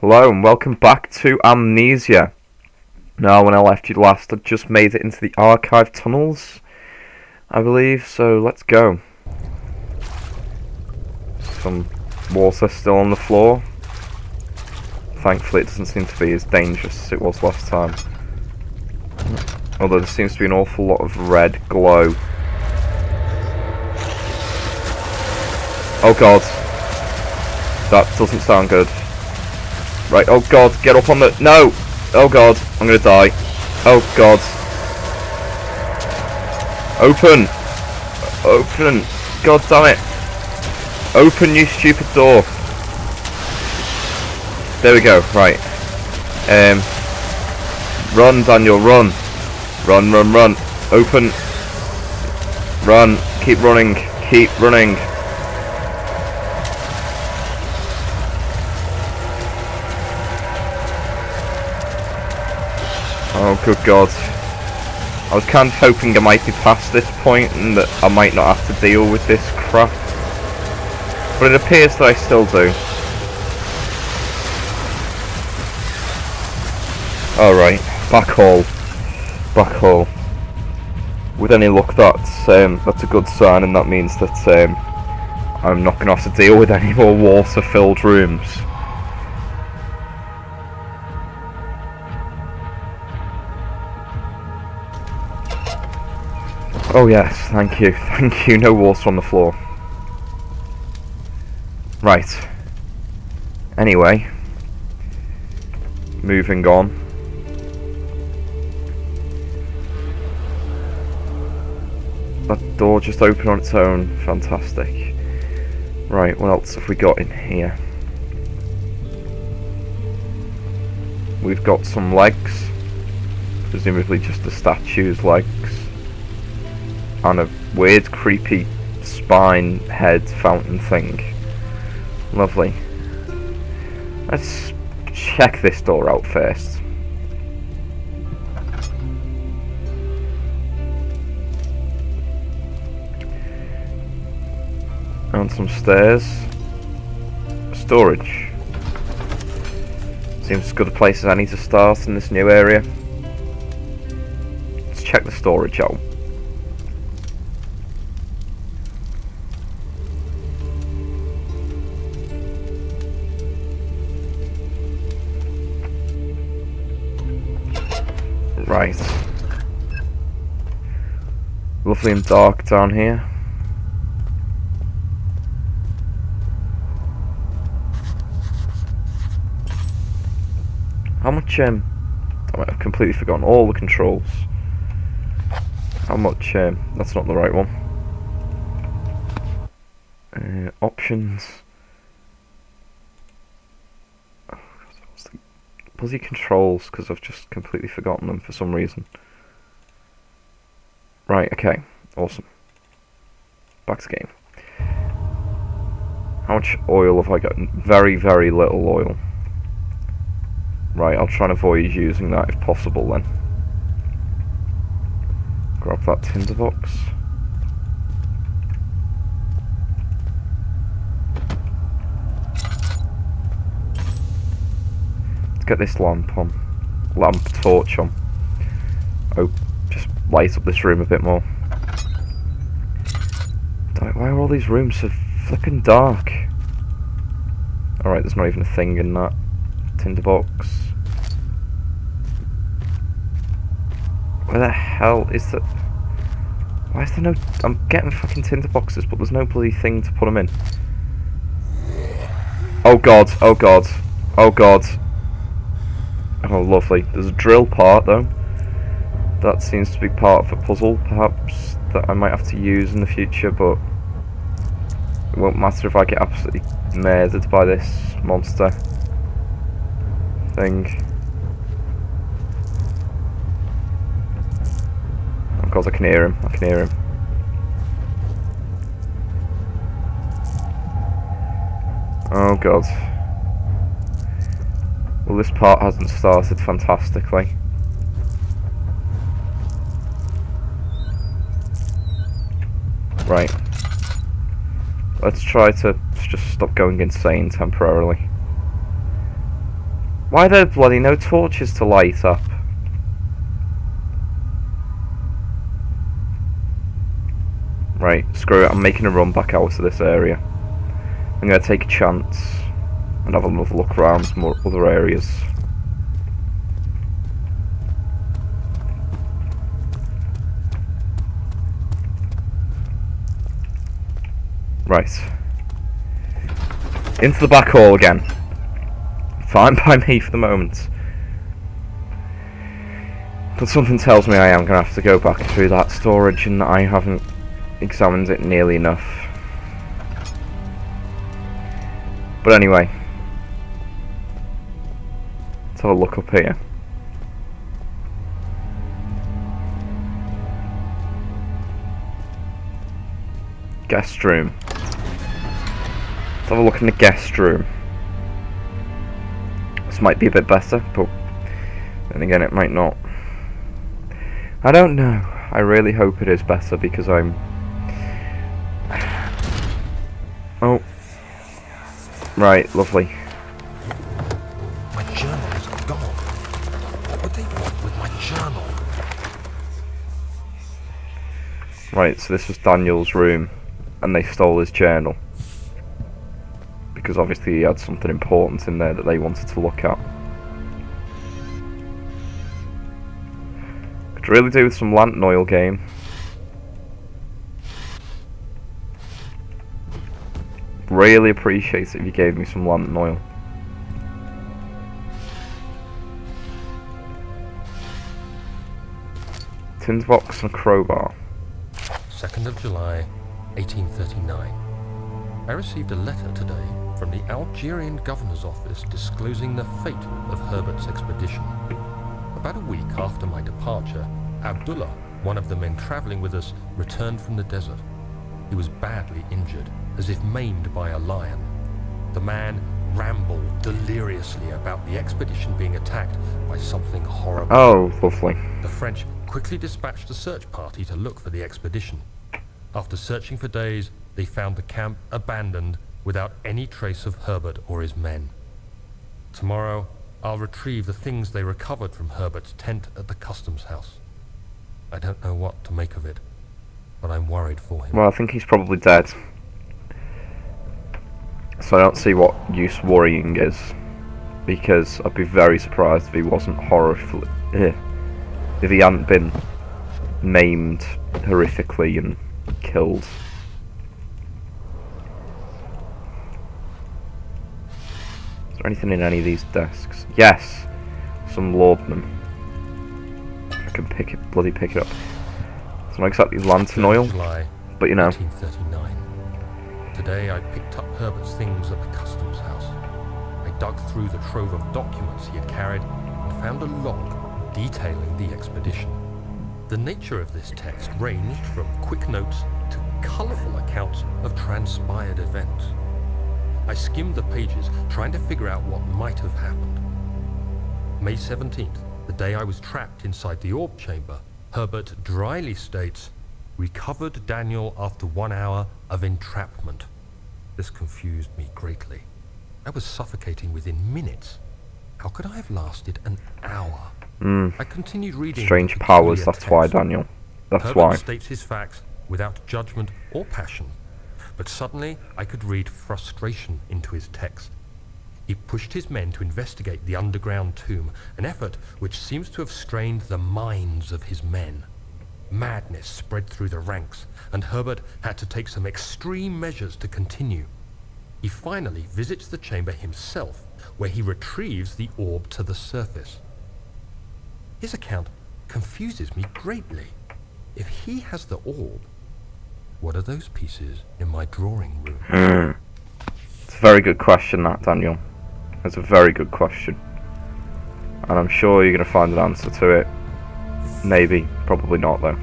Hello and welcome back to Amnesia. Now, when I left you last, I'd just made it into the archive tunnels, I believe, so let's go. Some water still on the floor. Thankfully it doesn't seem to be as dangerous as it was last time. Although there seems to be an awful lot of red glow. Oh god. That doesn't sound good. Right, oh god, get up on the... No! Oh god, I'm gonna die. Oh god. Open! Open! God damn it! Open, you stupid door! There we go, right. Run, Daniel, run! Run, run, run! Open! Run! Keep running! Keep running! Oh, good god. I was kind of hoping I might be past this point and that I might not have to deal with this crap. But it appears that I still do. Alright, back hall. Back hall. With any luck, that's a good sign, and that means that I'm not going to have to deal with any more water-filled rooms. Oh yes, thank you, no water on the floor. Right. Anyway. Moving on. That door just opened on its own, fantastic. Right, what else have we got in here? We've got some legs. Presumably just the statue's legs. And a weird, creepy spine head fountain thing. Lovely. Let's check this door out first. And some stairs. Storage. Seems as good a place as any to start in this new area. Let's check the storage out. Right. Lovely and dark down here. How much, I've completely forgotten all the controls. How much, that's not the right one. Options. Bloody controls, because I've just completely forgotten them for some reason. Right, okay, awesome. Back to game. How much oil have I got? Very, very little oil. Right, I'll try and avoid using that if possible then. Grab that tinderbox. Get this lamp torch on. Oh, just light up this room a bit more. Why are all these rooms so flipping dark? Alright, there's not even a thing in that tinderbox. Where the hell is that? Why is there no... I'm getting fucking tinderboxes, but there's no bloody thing to put them in. Oh god, oh god, oh god. Oh, lovely. There's a drill part, though. That seems to be part of a puzzle, perhaps, that I might have to use in the future, but it won't matter if I get absolutely murdered by this monster thing. Oh god, I can hear him. I can hear him. Oh god. Well, this part hasn't started fantastically. Right. Let's try to just stop going insane temporarily. Why are there bloody no torches to light up? Right, screw it, I'm making a run back out of this area. I'm going to take a chance and have another look around some other areas. Right. Into the back hall again. Fine by me for the moment. But something tells me I am going to have to go back through that storage and I haven't examined it nearly enough. But anyway. Let's have a look up here. Guest room. Let's have a look in the guest room. This might be a bit better, but then again it might not. I don't know. I really hope it is better because I'm... Oh. Right, lovely. My journal is gone. What would they want with my journal? Right, so this was Daniel's room and they stole his journal. Because obviously he had something important in there that they wanted to look at. Could really do with some lantern oil game. Really appreciate it if you gave me some lantern oil. Tin box and a crowbar. 2nd of July, 1839. I received a letter today from the Algerian governor's office disclosing the fate of Herbert's expedition. About a week after my departure, Abdullah, one of the men travelling with us, returned from the desert. He was badly injured, as if maimed by a lion. The man rambled deliriously about the expedition being attacked by something horrible. Oh, lovely. The French quickly dispatched a search party to look for the expedition. After searching for days, they found the camp abandoned without any trace of Herbert or his men. Tomorrow, I'll retrieve the things they recovered from Herbert's tent at the customs house. I don't know what to make of it, but I'm worried for him. Well, I think he's probably dead. So I don't see what use worrying is. Because I'd be very surprised if he wasn't if he hadn't been maimed horrifically and killed. Is there anything in any of these desks? Yes! Some laudanum. I can pick it, bloody pick it up. It's not exactly lantern oil, July, but you know. 1839. Today I picked up Herbert's things at the customs house. I dug through the trove of documents he had carried and found a log detailing the expedition. The nature of this text ranged from quick notes to colourful accounts of transpired events. I skimmed the pages, trying to figure out what might have happened. May 17th, the day I was trapped inside the orb chamber, Herbert dryly states, "Recovered Daniel after 1 hour of entrapment." This confused me greatly. I was suffocating within minutes. How could I have lasted an hour? I continued reading. Strange powers, that's why, Daniel. That's Herbert why. states his facts without judgment or passion. But suddenly, I could read frustration into his text. He pushed his men to investigate the underground tomb, an effort which seems to have strained the minds of his men. Madness spread through the ranks, and Herbert had to take some extreme measures to continue. He finally visits the chamber himself, where he retrieves the orb to the surface. His account confuses me greatly. If he has the orb, what are those pieces in my drawing room? It's a very good question, that, Daniel. It's a very good question. And I'm sure you're going to find an answer to it. Maybe. Probably not, though.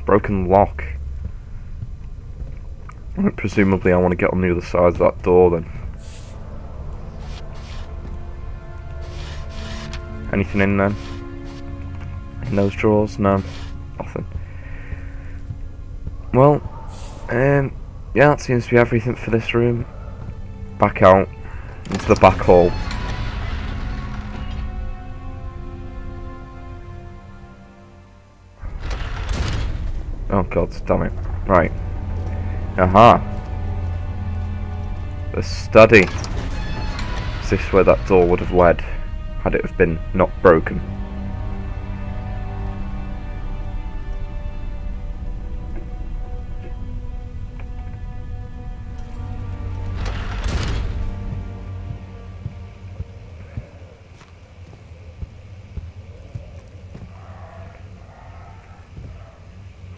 Broken lock. Presumably I want to get on the other side of that door, then. Anything in there? In those drawers? No. Nothing. Well, yeah, that seems to be everything for this room. Back out. into the back hall. Oh god, damn it. Right. Aha. The study. Is this where that door would have led, had it have been not broken?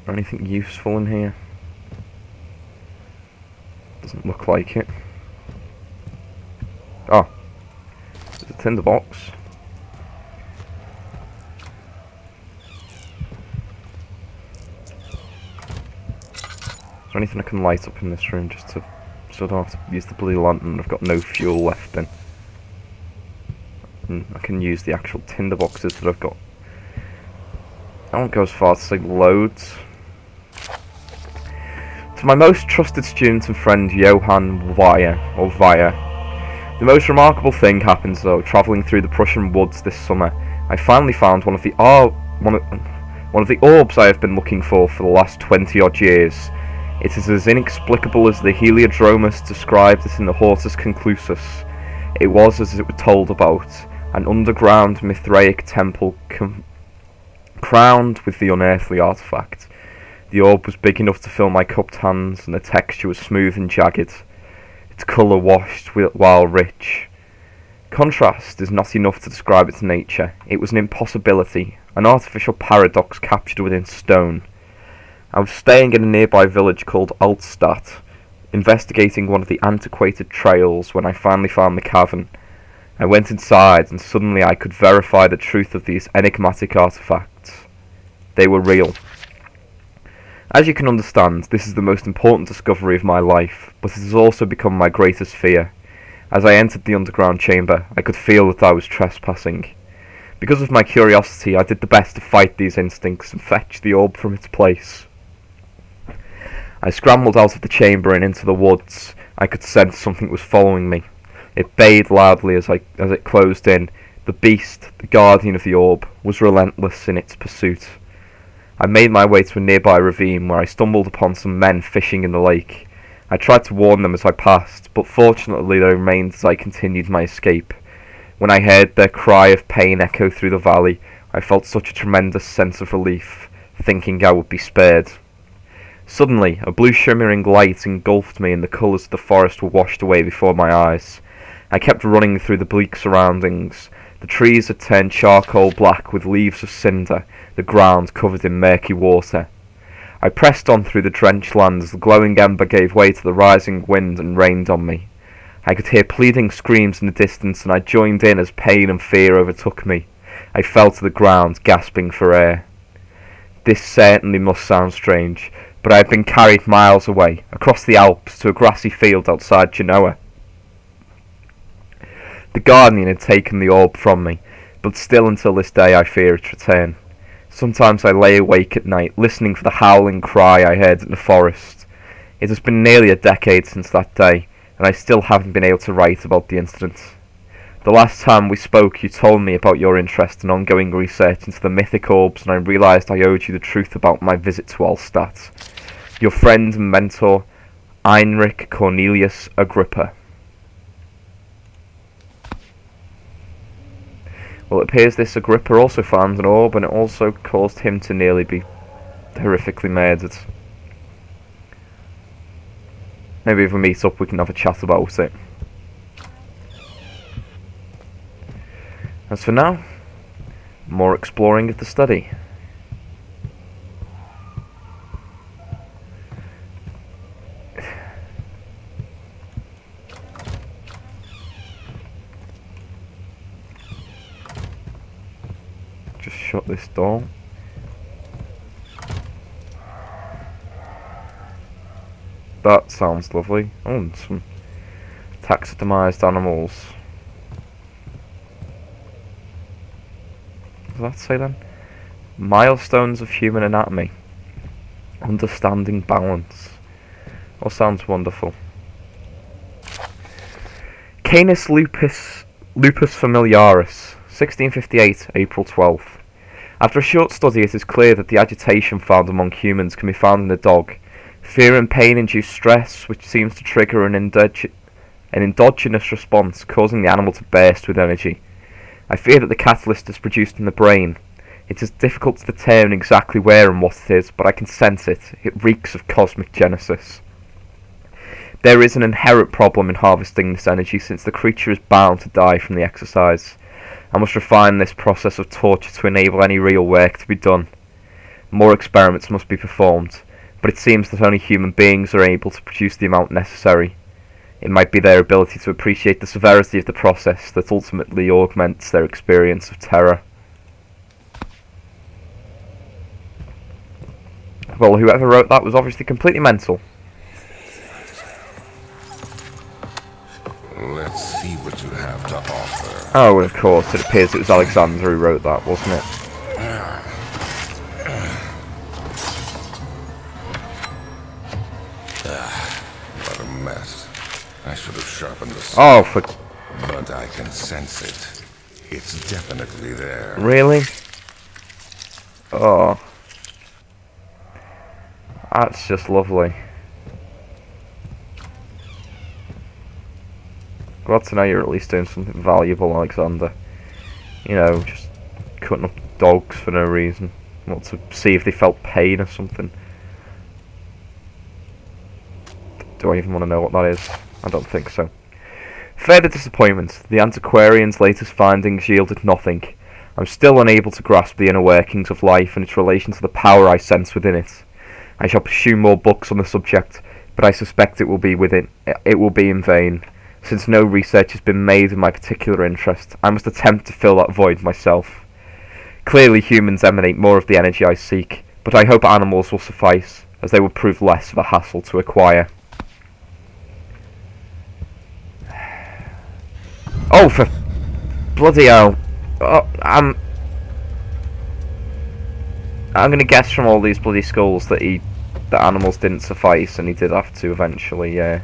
Anything useful in here? Doesn't look like it. Oh, there's a tinder box. Is there anything I can light up in this room just to, so I don't have to use the bloody lantern? I've got no fuel left in. And I can use the actual tinder boxes that I've got. I won't go as far to say loads. To my most trusted student and friend Johann Weyer, the most remarkable thing happened though. Travelling through the Prussian woods this summer, I finally found one of the orbs I have been looking for the last 20 odd years. It is as inexplicable as the Heliodromus described it in the Hortus Conclusus. It was, as it was told about, an underground Mithraic temple crowned with the unearthly artifact. The orb was big enough to fill my cupped hands, and the texture was smooth and jagged. Its colour washed while rich. Contrast is not enough to describe its nature. It was an impossibility, an artificial paradox captured within stone. I was staying in a nearby village called Altstadt, investigating one of the antiquated trails when I finally found the cavern. I went inside, and suddenly I could verify the truth of these enigmatic artifacts. They were real. As you can understand, this is the most important discovery of my life, but it has also become my greatest fear. As I entered the underground chamber, I could feel that I was trespassing. Because of my curiosity, I did the best to fight these instincts and fetch the orb from its place. I scrambled out of the chamber and into the woods. I could sense something was following me. It bayed loudly as it closed in. The beast, the guardian of the orb, was relentless in its pursuit. I made my way to a nearby ravine where I stumbled upon some men fishing in the lake. I tried to warn them as I passed, but fortunately they remained as I continued my escape. When I heard their cry of pain echo through the valley, I felt such a tremendous sense of relief, thinking I would be spared. Suddenly, a blue shimmering light engulfed me and the colours of the forest were washed away before my eyes. I kept running through the bleak surroundings. The trees had turned charcoal black with leaves of cinder, the ground covered in murky water. I pressed on through the drenched land as the glowing ember gave way to the rising wind and rained on me. I could hear pleading screams in the distance, and I joined in as pain and fear overtook me. I fell to the ground, gasping for air. This certainly must sound strange, but I had been carried miles away, across the Alps, to a grassy field outside Genoa. The guardian had taken the orb from me, but still until this day I fear its return. Sometimes I lay awake at night, listening for the howling cry I heard in the forest. It has been nearly a decade since that day, and I still haven't been able to write about the incident. The last time we spoke, you told me about your interest and ongoing research into the mythic orbs, and I realised I owed you the truth about my visit to Altstadt. Your friend and mentor, Heinrich Cornelius Agrippa. Well, it appears this Agrippa also found an orb, and it also caused him to nearly be horrifically murdered. Maybe if we meet up we can have a chat about it. As for now, more exploring of the study. Just shut this door. That sounds lovely. Oh, and some taxidermised animals. What does that say then? Milestones of human anatomy. Understanding balance. All sounds wonderful. Canis lupus familiaris, 1658, April 12th. After a short study, it is clear that the agitation found among humans can be found in the dog. Fear and pain induce stress, which seems to trigger an endogenous response, causing the animal to burst with energy. I fear that the catalyst is produced in the brain. It is difficult to determine exactly where and what it is, but I can sense it. It reeks of cosmic genesis. There is an inherent problem in harvesting this energy, since the creature is bound to die from the exercise. I must refine this process of torture to enable any real work to be done. More experiments must be performed, but it seems that only human beings are able to produce the amount necessary. It might be their ability to appreciate the severity of the process that ultimately augments their experience of terror. Well, whoever wrote that was obviously completely mental. Let's see what you have to offer. Oh, of course, it appears it was Alexander who wrote that, wasn't it? What a mess. I should have sharpened the Oh, saw, but I can sense it. It's definitely there. Really? Oh. That's just lovely. Glad to know you're at least doing something valuable, Alexander. You know, just cutting up dogs for no reason. Not to see if they felt pain or something. Do I even want to know what that is? I don't think so. Further disappointment. The antiquarian's latest findings yielded nothing. I'm still unable to grasp the inner workings of life and its relation to the power I sense within it. I shall pursue more books on the subject, but I suspect it will be in vain. Since no research has been made in my particular interest, I must attempt to fill that void myself. Clearly humans emanate more of the energy I seek, but I hope animals will suffice, as they will prove less of a hassle to acquire. Oh, for bloody hell. Oh, I'm gonna guess from all these bloody skulls that the animals didn't suffice, and he did have to eventually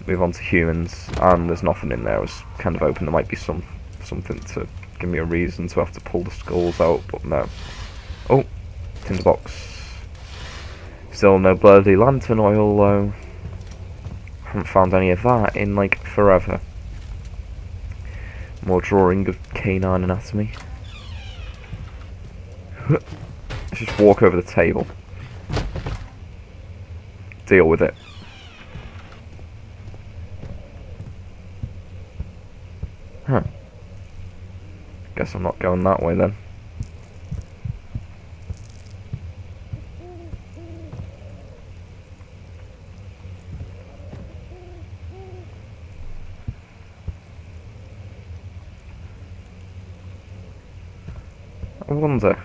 move on to humans. And there's nothing in there. I was kind of hoping there might be something to give me a reason to have to pull the skulls out, but no. Oh, tinderbox. Still no bloody lantern oil though. Haven't found any of that in like forever. More drawing of canine anatomy. Let's just walk over the table. Deal with it. Huh. Guess I'm not going that way then. I wonder.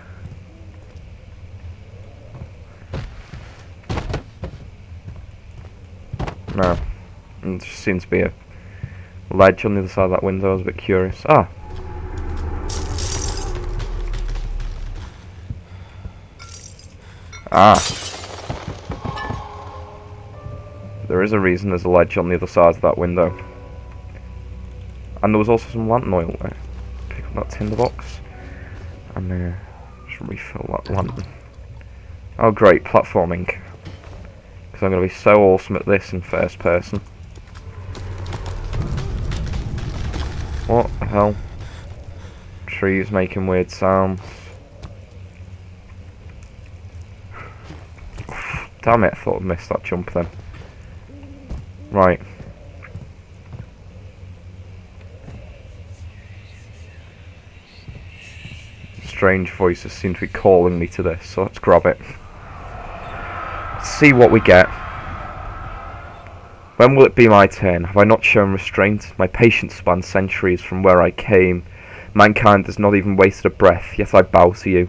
No. There just seems to be a ledge on the other side of that window. I was a bit curious. Ah! Ah! There is a reason there's a ledge on the other side of that window. And there was also some lantern oil there. Pick up that tinderbox. And just refill that lantern. Oh great, platforming. Because I'm going to be so awesome at this in first person. What the hell? Trees making weird sounds. Damn it, I thought I'd missed that jump then. Right. Strange voices seem to be calling me to this, so let's grab it. Let's see what we get. When will it be my turn? Have I not shown restraint? My patience spans centuries from where I came. Mankind has not even wasted a breath, yet I bow to you.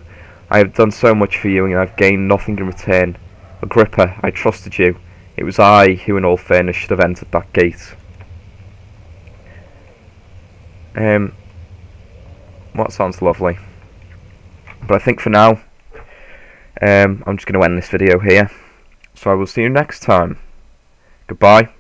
I have done so much for you, and I have gained nothing in return. Agrippa, I trusted you. It was I who in all fairness should have entered that gate. Well, that sounds lovely. But I think for now, I'm just going to end this video here. So I will see you next time. Goodbye.